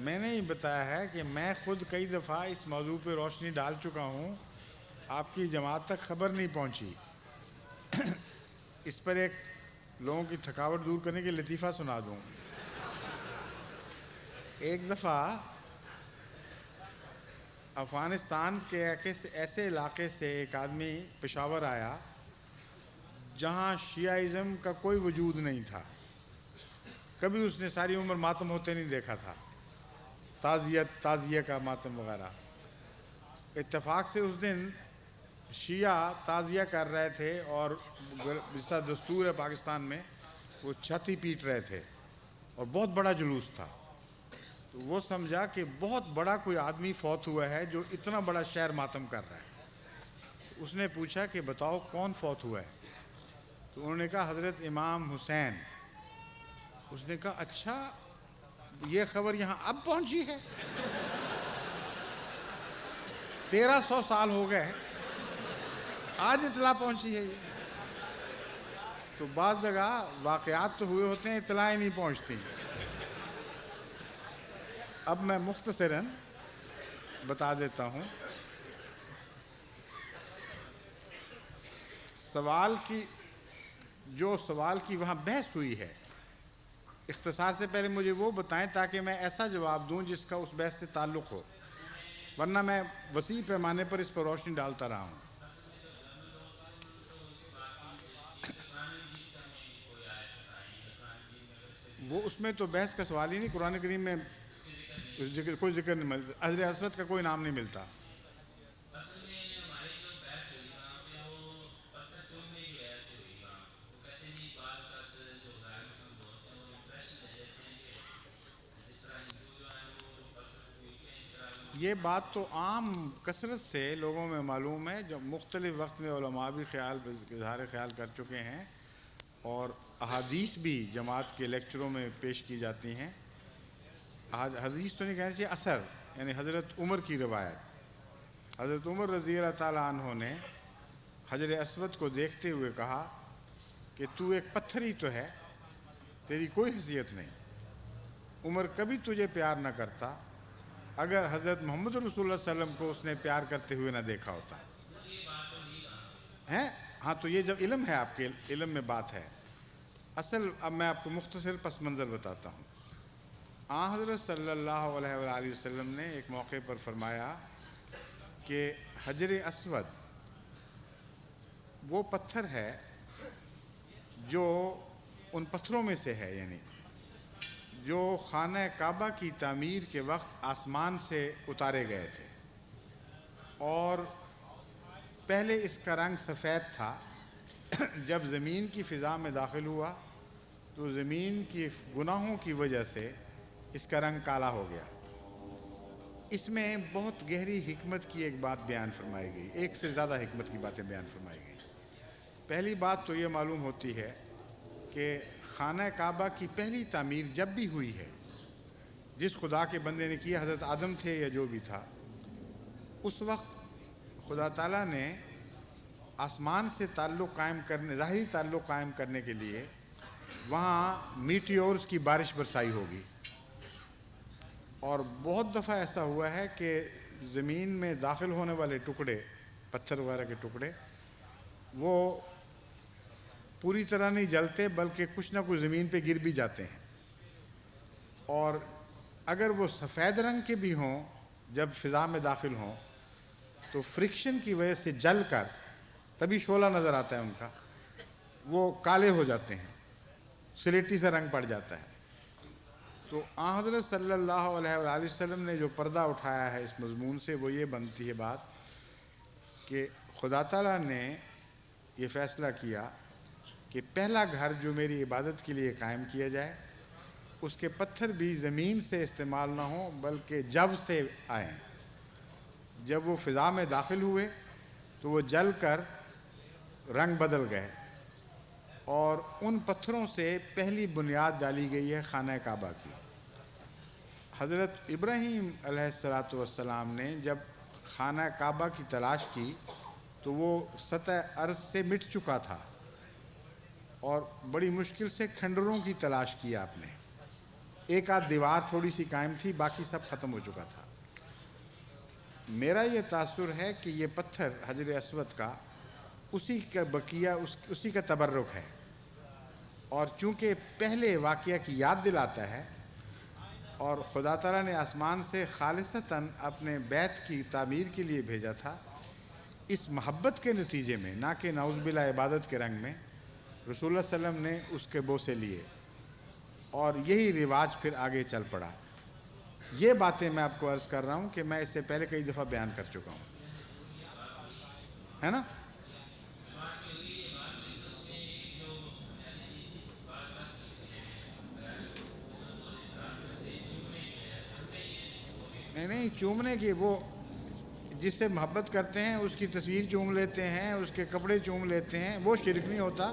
मैंने ही बताया है कि मैं खुद कई दफ़ा इस मौजू पे रोशनी डाल चुका हूँ, आपकी जमात तक खबर नहीं पहुँची। इस पर एक लोगों की थकावट दूर करने के लतीफ़ा सुना दूँ। एक दफ़ा अफ़गानिस्तान के ऐसे इलाके से एक आदमी पेशावर आया जहाँ शियाइज़म का कोई वजूद नहीं था, कभी उसने सारी उम्र मातम होते नहीं देखा था, ताज़िया का मातम वगैरह। इत्तेफाक से उस दिन शिया ताज़िया कर रहे थे और जिस तरह दस्तूर है पाकिस्तान में, वो छाती पीट रहे थे और बहुत बड़ा जुलूस था। तो वो समझा कि बहुत बड़ा कोई आदमी फौत हुआ है जो इतना बड़ा शहर मातम कर रहा है। उसने पूछा कि बताओ कौन फौत हुआ है? तो उन्होंने कहा हज़रत इमाम हुसैन। उसने कहा अच्छा, ये खबर यहाँ अब पहुँची है? 1300 साल हो गए, आज इतला पहुँची है ये। तो बाज़ जगह वाक़यात तो हुए होते हैं, इतलाएँ नहीं पहुँचती। अब मैं मुख्तसरन बता देता हूँ। सवाल की वहाँ बहस हुई है, इख्तिसार से पहले मुझे वो बताएं ताकि मैं ऐसा जवाब दूं जिसका उस बहस से ताल्लुक़ हो, वरना मैं वसी पैमाने पर इस पर रोशनी डालता रहा हूँ। वो उसमें तो बहस का सवाल ही नहीं। कुरान करीम में कोई जिक्र नहीं मिलता, हज़रत असवद का कोई नाम नहीं मिलता। ये बात तो आम कसरत से लोगों में मालूम है, जब मुख्तलिफ़ वक्त में उलमा भी इज़हार ख्याल कर चुके हैं और अहादीस भी जमात के लेक्चरों में पेश की जाती हैं। हदीस तो नहीं कहना चाहिए, असर यानी हज़रत उमर की रवायत। हज़रत उमर रज़ी अल्लाह ताला अन्हो ने हजर असवद को देखते हुए कहा कि तू एक पत्थर ही तो है, तेरी कोई हैसियत नहीं। उमर कभी तुझे प्यार न करता अगर हज़रत मोहम्मद रसूलुल्लाह सल्लल्लाहु अलैहि वसल्लम को उसने प्यार करते हुए ना देखा होता है। हाँ, तो ये जब इल्म है, आपके इल्म में बात है असल। अब मैं आपको मुख्तसर पस मंज़र बताता हूँ। हज़रत सल्लल्लाहु अलैहि वसल्लम ने एक मौके पर फरमाया कि हजर असवद वो पत्थर है जो उन पत्थरों में से है, यानी जो खाना काबा की तामीर के वक्त आसमान से उतारे गए थे और पहले इसका रंग सफ़ेद था। जब ज़मीन की फ़िज़ा में दाखिल हुआ तो ज़मीन की गुनाहों की वजह से इसका रंग काला हो गया। इसमें बहुत गहरी हिकमत की एक बात बयान फरमाई गई, एक से ज़्यादा हिकमत की बातें बयान फरमाई गई। पहली बात तो ये मालूम होती है कि खाना काबा की पहली तामीर जब भी हुई है, जिस खुदा के बंदे ने किया, हज़रत आदम थे या जो भी था, उस वक्त खुदा ताला ने आसमान से ताल्लुक़ कायम करने, ज़ाहिरी ताल्लुक़ कायम करने के लिए वहाँ मीटियोर्स की बारिश बरसाई होगी। اور بہت دفعہ ایسا ہوا ہے کہ زمین میں داخل ہونے والے ٹکڑے، پتھر وغیرہ کے ٹکڑے، وہ پوری طرح نہیں جلتے بلکہ کچھ نہ کچھ زمین پہ گر بھی جاتے ہیں، اور اگر وہ سفید رنگ کے بھی ہوں جب فضا میں داخل ہوں تو فرکشن کی وجہ سے جل کر، تبھی شعلہ نظر آتا ہے ان کا، وہ کالے ہو جاتے ہیں، سلیٹی سا رنگ پڑ جاتا ہے۔ تو آن حضرت صلی اللہ علیہ وآلہ وسلم نے جو پردہ اٹھایا ہے اس مضمون سے، وہ یہ بنتی ہے بات کہ خدا تعالیٰ نے یہ فیصلہ کیا کہ پہلا گھر جو میری عبادت کے لیے قائم کیا جائے، اس کے پتھر بھی زمین سے استعمال نہ ہوں بلکہ جو سے آئیں۔ جب وہ فضا میں داخل ہوئے تو وہ جل کر رنگ بدل گئے، اور ان پتھروں سے پہلی بنیاد ڈالی گئی ہے خانہ کعبہ کی۔ حضرت ابراہیم علیہ السلام نے جب خانہ کعبہ کی تلاش کی تو وہ سطح عرض سے مٹ چکا تھا، اور بڑی مشکل سے کھنڈروں کی تلاش کی آپ نے، ایک آدھ دیوار تھوڑی سی قائم تھی، باقی سب ختم ہو چکا تھا۔ میرا یہ تاثر ہے کہ یہ پتھر حجر اسود کا اسی کا بقیہ، اسی کا تبرک ہے، اور چونکہ پہلے واقعہ کی یاد دلاتا ہے، اور خدا تعالیٰ نے آسمان سے خالصتاً اپنے بیت کی تعمیر کے لیے بھیجا تھا، اس محبت کے نتیجے میں، نہ کہ نعوذ باللہ عبادت کے رنگ میں، رسول اللہ صلی اللہ علیہ وسلم نے اس کے بوسے لیے، اور یہی رواج پھر آگے چل پڑا۔ یہ باتیں میں آپ کو عرض کر رہا ہوں کہ میں اس سے پہلے کئی دفعہ بیان کر چکا ہوں، ہے نا؟ نہیں چومنے کی، وہ جس سے محبت کرتے ہیں اس کی تصویر چوم لیتے ہیں، اس کے کپڑے چوم لیتے ہیں، وہ شرک نہیں ہوتا،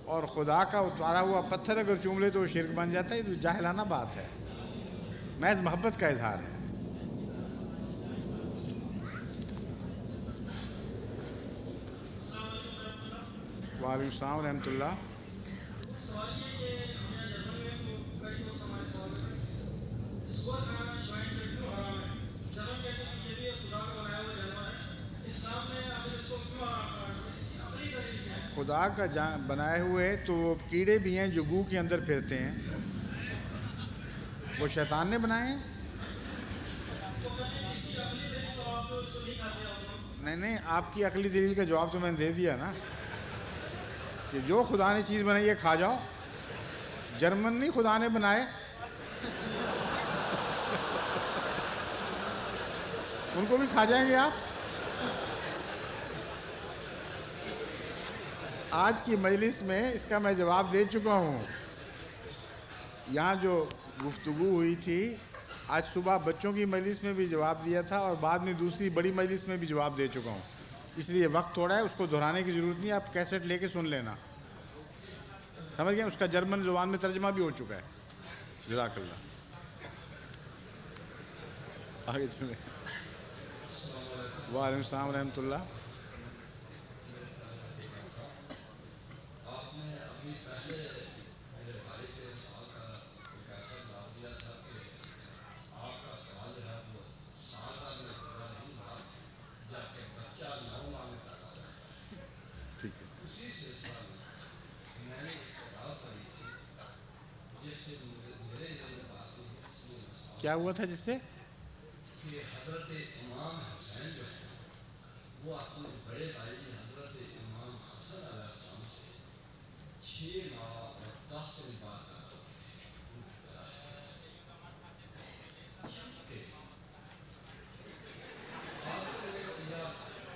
اور خدا کا اتارا ہوا پتھر اگر چوم لے تو وہ شرک بن جاتا ہے۔ یہ جاہلانہ بات ہے، محض محبت کا اظہار ہے۔ وعلیکم السلام ورحمۃ اللہ۔ خدا کا بنائے ہوئے تو وہ کیڑے بھی ہیں جو گو کے اندر پھرتے ہیں، وہ شیطان نے بنائے ہیں؟ نہیں، آپ کی عقلی دلیل کا جواب تو میں نے دے دیا نا، کہ جو خدا نے چیز بنائی ہے کھا جاؤ۔ جرمن نہیں خدا نے بنائے، ان کو بھی کھا جائیں گے آپ؟ آج کی مجلس میں اس کا میں جواب دے چکا ہوں۔ یہاں جو گفتگو ہوئی تھی، آج صبح بچوں کی مجلس میں بھی جواب دیا تھا، اور بعد میں دوسری بڑی مجلس میں بھی جواب دے چکا ہوں، اس لیے وقت تھوڑا ہے، اس کو دہرانے کی ضرورت نہیں، آپ کیسٹ لے کے سن لینا، سمجھ گئے؟ اس کا جرمن زبان میں ترجمہ بھی ہو چکا ہے۔ جزاک اللہ۔ آگے چلیں۔ وعلیکم السلام ورحمۃ اللہ۔ کیا ہوا تھا جس سے؟ کہ حضرت امام حسین جو ہے وہ اپنے بڑے بھائی حضرت امام حسن علیہ السلام سے 6 ماہ اور 10 دن بعد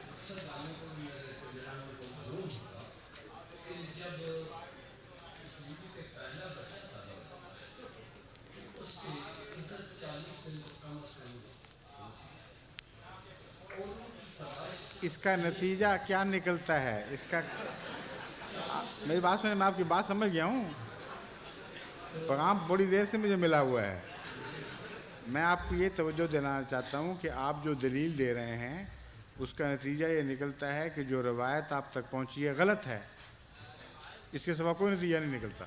اکثر گانے کو میرے کو معلوم ہوگا کہ جب اس بیوی کے پہلا بچہ پیدا ہوا اس کی عدت 40 دن کم از کم، اس کا نتیجہ کیا نکلتا ہے؟ اس کا میری بات سنیں، میں آپ کی بات سمجھ گیا ہوں، پیغام بڑی دیر سے مجھے ملا ہوا ہے۔ میں آپ کو یہ توجہ دلانا چاہتا ہوں کہ آپ جو دلیل دے رہے ہیں اس کا نتیجہ یہ نکلتا ہے کہ جو روایت آپ تک پہنچی ہے غلط ہے، اس کے سوا کوئی نتیجہ نہیں نکلتا،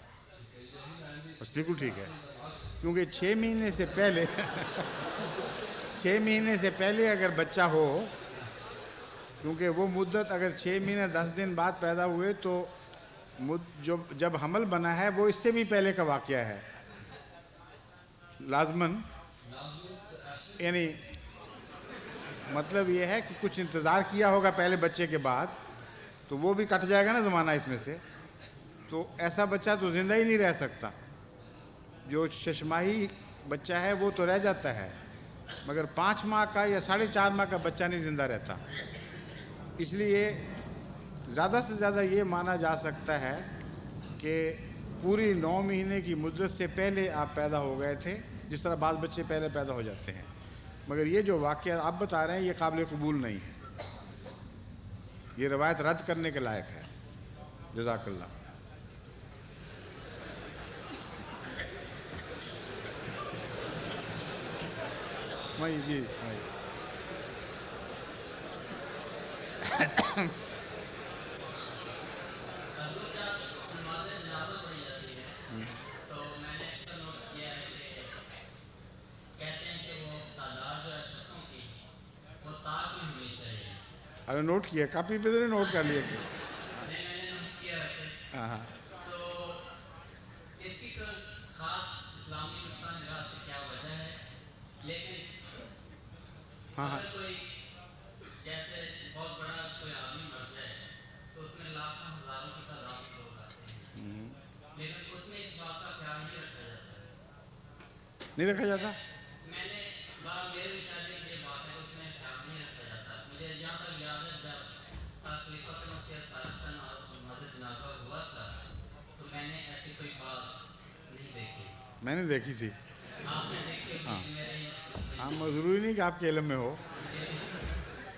بس بالکل ٹھیک ہے۔ क्योंकि 6 महीने से पहले 6 महीने से पहले अगर बच्चा हो, क्योंकि वो मुद्दत अगर 6 महीने 10 दिन बाद पैदा हुए तो जो जब हमल बना है वो इससे भी पहले का वाक़या है लाजमन। यानी मतलब ये है कि कुछ इंतज़ार किया होगा पहले बच्चे के बाद, तो वो भी कट जाएगा ना ज़माना इसमें से, तो ऐसा बच्चा तो ज़िंदा ही नहीं रह सकता। जो 6 माही बच्चा है वो तो रह जाता है, मगर 5 माह का या 4.5 माह का बच्चा नहीं ज़िंदा रहता। इसलिए ज़्यादा से ज़्यादा ये माना जा सकता है कि पूरी 9 महीने की मुद्दत से पहले आप पैदा हो गए थे, जिस तरह बाल बच्चे पहले पैदा हो जाते हैं। मगर ये जो वाक़या आप बता रहे हैं ये काबिल कबूल नहीं है, ये रवायत रद्द करने के लायक है। जज़ाकल्लाह। वही जी वही। तो मैंने अक्सर नोट किया है कि कहते हैं कि वो तादाद जो है सफ़ों की वो ताक में होनी चाहिए। अरे नोट किया, कापी पे तो नोट कर लिए। मैंने नोट किया वैसे। हाँ हाँ। तो इसकी कोई खास इस्लामी नुक्ता निगाह से क्या वजह है? लेकिन हाँ हाँ। अगर कोई जैसे बहुत बड़ा कोई आदमी मर जाए तो उसमें लाखों हज़ारों की तादाद में लोग आते हैं, लेकिन उसमें इस बात का ख्याल नहीं रखा जाता। नहीं रखा जाता। मैंने मेरे विचार में ये बात है उसमें ख्याल नहीं रखा जाता। मुझे यहाँ तक याद है जब खलीफा मसीह सालिस का जनाजा हुआ था तो मैंने ऐसी कोई बात नहीं देखी। मैंने देखी थी। आपने देखी होगी, हाँ। मेरे हाँ, ज़रूरी नहीं कि आपके इल्म में हो।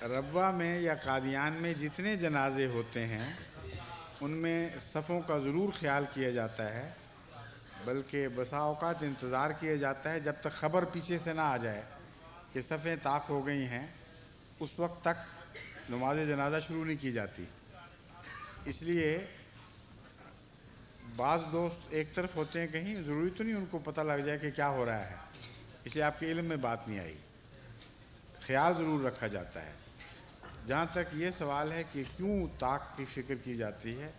रब्वा में या कादियान में जितने जनाजे होते हैं उनमें सफ़ों का ज़रूर ख्याल किया जाता है, बल्कि बसा औक़ात इंतज़ार किया जाता है जब तक ख़बर पीछे से ना आ जाए कि सफ़ें ताक हो गई हैं, उस वक्त तक नमाज जनाजा शुरू नहीं की जाती। इसलिए बाज़ दोस्त एक तरफ होते हैं कहीं, ज़रूरी तो नहीं उनको पता लग जाए कि क्या हो रहा है, इसलिए आपके इल्म में बात नहीं आई। ख्याल ज़रूर रखा जाता है। जहाँ तक ये सवाल है कि क्यों ताक की फ़िक्र की जाती है,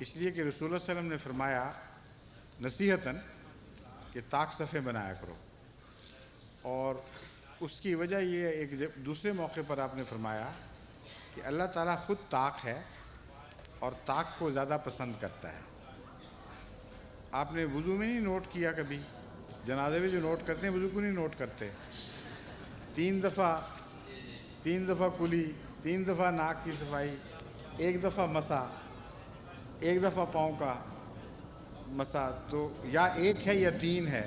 इसलिए कि रसूल सल्लल्लाहु अलैहि वसल्लम ने फरमाया नसीहतन कि ताक सफ़े बनाया करो, और उसकी वजह ये एक दूसरे मौके पर आपने फरमाया कि अल्लाह ताला ख़ुद ताक है और ताक को ज़्यादा पसंद करता है। आपने वज़ू में नहीं नोट किया कभी? जनाजे में जो नोट करते हैं वज़ू को नहीं नोट करते। 3 दफ़ा कुली, 3 दफ़ा नाक की सफाई, 1 दफ़ा मसा, 1 दफ़ा पाँव का मसा, तो या 1 है या 3 है।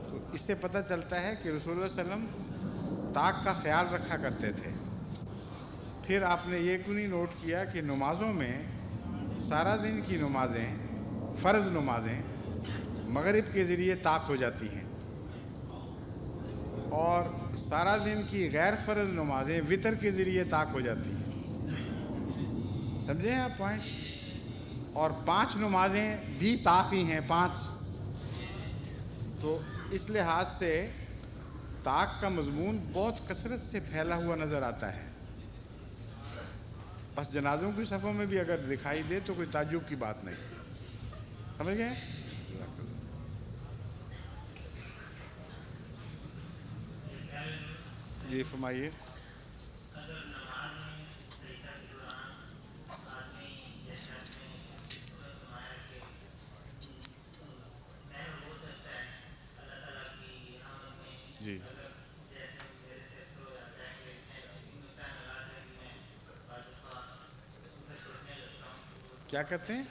तो इससे पता चलता है कि रसूलुल्लाह सल्लल्लाहु अलैहि वसल्लम ताक का ख्याल रखा करते थे। फिर आपने ये क्यों नहीं नोट किया कि नमाज़ों में सारा दिन की नमाज़ें, फ़र्ज़ नमाज़ें मगरिब के ज़रिए ताक हो जाती हैं, और सारा दिन की गैर फ़र्ज़ नमाज़ें वितर के ज़रिए ताक हो जाती हैं। समझे आप पॉइंट? और 5 नमाज़ें भी ताक ही हैं, 5। तो इस लिहाज से ताक का मज़मून बहुत कसरत से फैला हुआ नज़र आता है। बस जनाज़ों की सफ़ों में भी अगर दिखाई दे तो कोई ताज्जुब की बात नहीं। समझ गए? जी फरमाइए। जी क्या कहते हैं?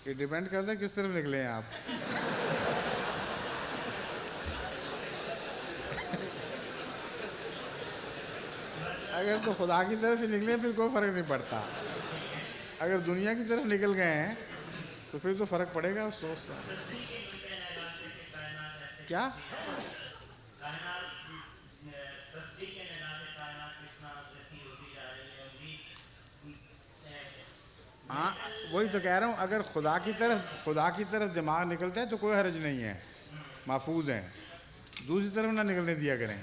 ये डिपेंड करता है किस तरफ निकले हैं आप। अगर तो खुदा की तरफ ही निकले फिर कोई फ़र्क नहीं पड़ता। अगर दुनिया की तरफ निकल गए हैं तो फिर तो फ़र्क पड़ेगा उस सोच से। क्या? ہاں وہی تو کہہ رہا ہوں، اگر خدا کی طرف دماغ نکلتا ہے تو کوئی حرج نہیں ہے، محفوظ ہیں، دوسری طرف نہ نکلنے دیا کریں.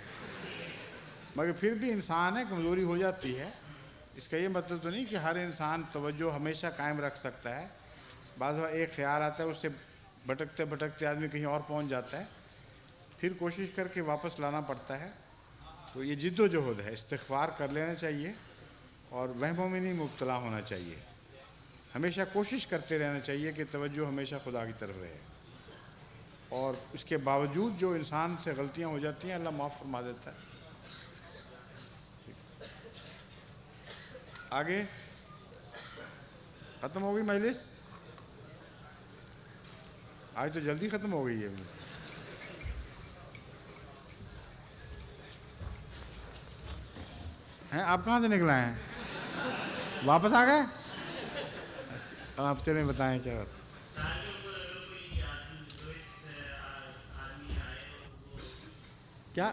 مگر پھر بھی انسان ہے، کمزوری ہو جاتی ہے. اس کا یہ مطلب تو نہیں کہ ہر انسان توجہ ہمیشہ قائم رکھ سکتا ہے. بعض دفعہ ایک خیال آتا ہے، اس سے بھٹکتے بھٹکتے آدمی کہیں اور پہنچ جاتا ہے، پھر کوشش کر کے واپس لانا پڑتا ہے. تو یہ جد و جہد ہے، استغفار کر لینا چاہیے اور وہموں میں نہیں مبتلا ہونا چاہیے. ہمیشہ کوشش کرتے رہنا چاہیے کہ توجہ ہمیشہ خدا کی طرف رہے. اور اس کے باوجود جو انسان سے غلطیاں ہو جاتی ہیں اللہ معاف فرما دیتا ہے. آگے ختم ہو گئی مجلس؟ آج تو جلدی ختم ہو گئی ہے. ہیں آپ کہاں سے نکلا ہیں؟ واپس آ گئے؟ آپ چلیں بتائیں کیا بات. کیا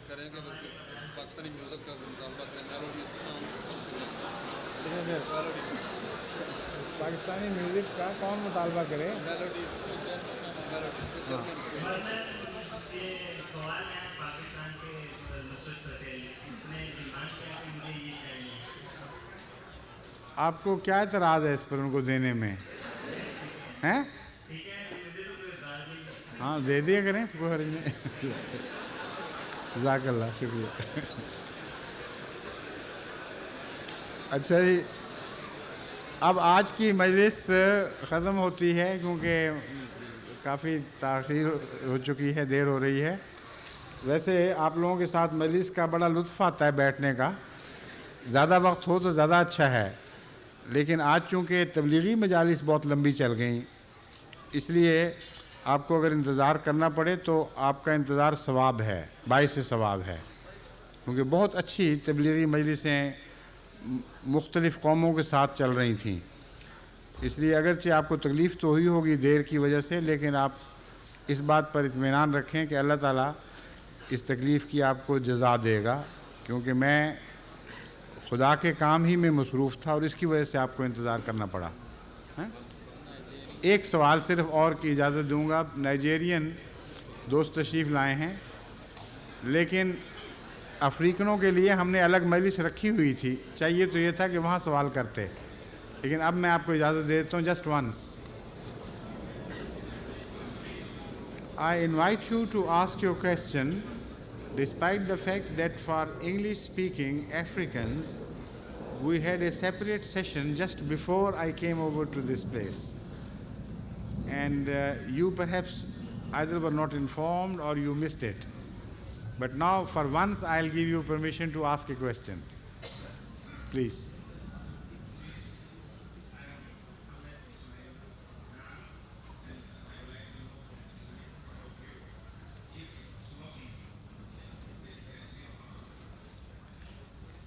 کریں گے پاکستانی میوزک کا مطالبہ کریں. پاکستانی میوزک کا کون مطالبہ کرے؟ آپ کو کیا اعتراض ہے اس پر ان کو دینے میں؟ ہیں؟ ہاں دے دیا کریں، کوئی حرج نہیں. جزاک اللہ، شکریہ. اچھا جی، اب آج کی مجلس ختم ہوتی ہے کیونکہ کافی تاخیر ہو چکی ہے، دیر ہو رہی ہے. ویسے آپ لوگوں کے ساتھ مجلس کا بڑا لطف آتا ہے بیٹھنے کا، زیادہ وقت ہو تو زیادہ اچھا ہے. لیکن آج چونکہ تبلیغی مجالس بہت لمبی چل گئیں، اس لیے آپ کو اگر انتظار کرنا پڑے تو آپ کا انتظار ثواب ہے، باعث ثواب ہے. کیونکہ بہت اچھی تبلیغی مجلسیں مختلف قوموں کے ساتھ چل رہی تھیں. اس لیے اگرچہ آپ کو تکلیف تو ہوئی ہوگی دیر کی وجہ سے، لیکن آپ اس بات پر اطمینان رکھیں کہ اللہ تعالیٰ اس تکلیف کی آپ کو جزا دے گا. کیونکہ میں خدا کے کام ہی میں مصروف تھا اور اس کی وجہ سے آپ کو انتظار کرنا پڑا. ایک سوال صرف اور کی اجازت دوں گا. نائجیرین دوست تشریف لائے ہیں، لیکن افریقنوں کے لیے ہم نے الگ مجلس رکھی ہوئی تھی. چاہیے تو یہ تھا کہ وہاں سوال کرتے، لیکن اب میں آپ کو اجازت دے دیتا ہوں. Just once I invite you to ask your question despite the fact that for English speaking Africans we had a separate session just before I came over to this place, and you perhaps either were not informed or you missed it. But now for once I'll give you permission to ask a question. Please.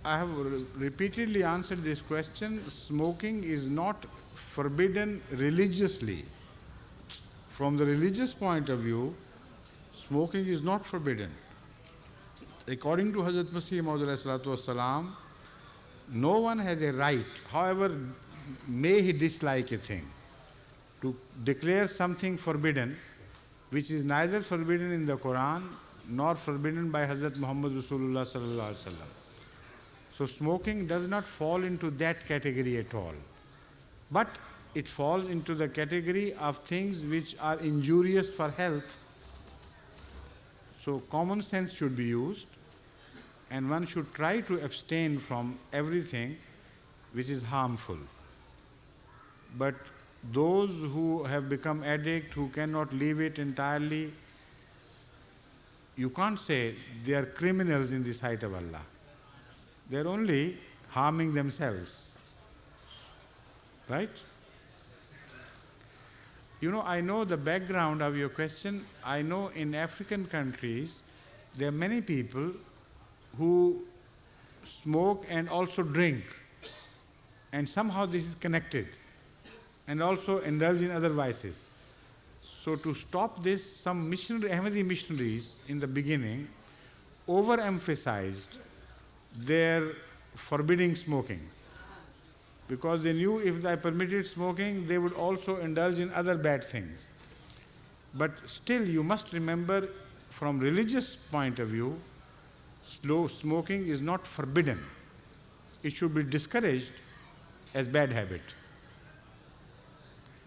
I have repeatedly answered this question. Smoking is not forbidden religiously. From the religious point of view, smoking is not forbidden. According to Hazrat Masih Maud alayhi salatu wassalam, no one has a right, however may he dislike a thing, to declare something forbidden which is neither forbidden in the Quran nor forbidden by Hazrat Muhammad Rasulullah sallallahu alaihi wasallam. So smoking does not fall into that category at all. But it falls into the category of things which are injurious for health. So common sense should be used, and one should try to abstain from everything which is harmful. But those who have become addict, who cannot leave it entirely, you can't say they are criminals in the sight of Allah. They are only harming themselves. Right? You know, I know the background of your question. I know in African countries, there are many people who smoke and also drink. And somehow this is connected. And also indulge in other vices. So to stop this, some Ahmadi missionaries in the beginning overemphasized their forbidding smoking, because they knew if they permitted smoking, they would also indulge in other bad things. But still, you must remember, from religious point of view, smoking is not forbidden. It should be discouraged as bad habit.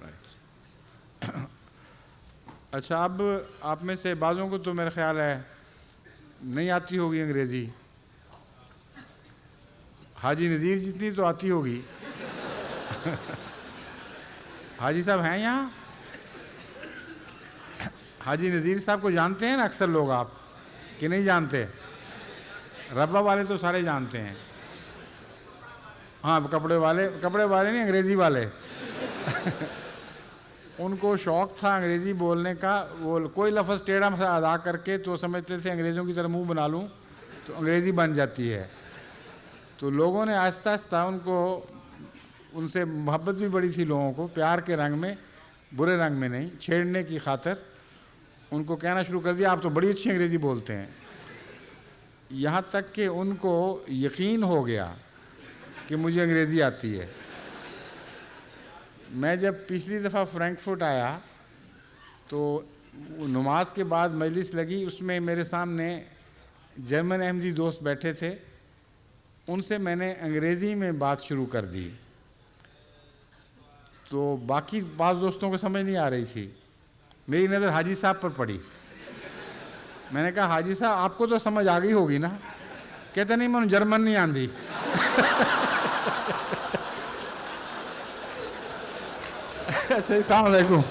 Right. अच्छा, अब आप में से बाज़ों को तो मेरा ख्याल है नहीं आती होगी अंग्रेज़ी, हाजी नज़ीर जितनी तो आती होगी। हाजी साहब हैं यहाँ? हाजी नज़ीर साहब को जानते हैं ना अक्सर लोग, आप कि नहीं जानते? रब्बा वाले तो सारे जानते हैं। हाँ, कपड़े वाले नहीं, अंग्रेज़ी वाले। उनको शौक़ था अंग्रेज़ी बोलने का, वो कोई लफ्ज़ टेढ़ा सा अदा करके तो समझते थे अंग्रेज़ों की तरह मुंह बना लूँ तो अंग्रेज़ी बन जाती है। तो लोगों ने आहिस्ता आहिस्ता उनसे मोहब्बत भी बड़ी थी लोगों को, प्यार के रंग में, बुरे रंग में नहीं, छेड़ने की खातिर उनको कहना शुरू कर दिया, आप तो बड़ी अच्छी अंग्रेज़ी बोलते हैं। यहाँ तक कि उनको यकीन हो गया कि मुझे अंग्रेज़ी आती है। मैं जब पिछली दफ़ा फ्रैंकफर्ट आया तो नमाज के बाद मजलिस लगी, उसमें मेरे सामने जर्मन अहमदी दोस्त बैठे थे, उनसे मैंने अंग्रेज़ी में बात शुरू कर दी। तो बाकी बाज़ दोस्तों को समझ नहीं आ रही थी, मेरी नज़र हाजी साहब पर पड़ी। मैंने कहा, हाजी साहब आपको तो समझ आ गई होगी ना? कहते नहीं, मैं जर्मन नहीं आंदी। अच्छा, अस्सलाम वालेकुम।